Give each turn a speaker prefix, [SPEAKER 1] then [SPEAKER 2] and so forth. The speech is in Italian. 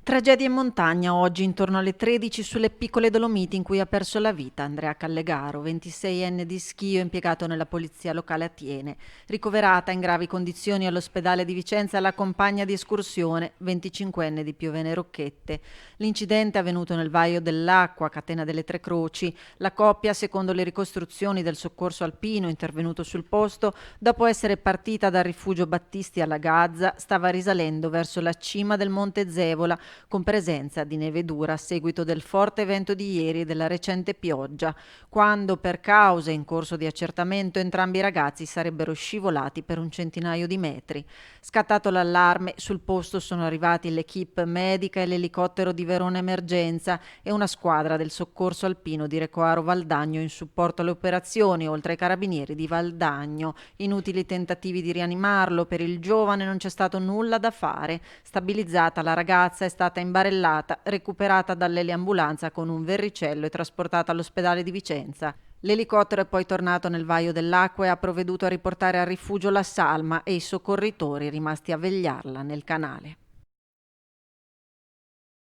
[SPEAKER 1] Tragedia in montagna oggi intorno alle 13 sulle piccole Dolomiti in cui ha perso la vita Andrea Callegaro, 26enne di Schio impiegato nella polizia locale a Thiene. Ricoverata in gravi condizioni all'ospedale di Vicenza la compagna di escursione, 25enne di Piovene Rocchette. L'incidente è avvenuto nel Vaio dell'Acqua, catena delle Tre Croci. La coppia, secondo le ricostruzioni del soccorso alpino intervenuto sul posto, dopo essere partita dal rifugio Battisti alla Gazza, stava risalendo verso la cima del Monte Zevola con presenza di neve dura a seguito del forte vento di ieri e della recente pioggia, quando per cause in corso di accertamento entrambi i ragazzi sarebbero scivolati per un centinaio di metri. Scattato l'allarme, sul posto sono arrivati l'equipe medica e l'elicottero di Verona Emergenza e una squadra del soccorso alpino di Recoaro Valdagno in supporto alle operazioni, oltre ai carabinieri di Valdagno. Inutili tentativi di rianimarlo, per il giovane non c'è stato nulla da fare. Stabilizzata la ragazza è stata imbarellata, recuperata dall'eliambulanza con un verricello e trasportata all'ospedale di Vicenza. L'elicottero è poi tornato nel Vaio dell'Acqua e ha provveduto a riportare a rifugio la salma e i soccorritori rimasti a vegliarla nel canale.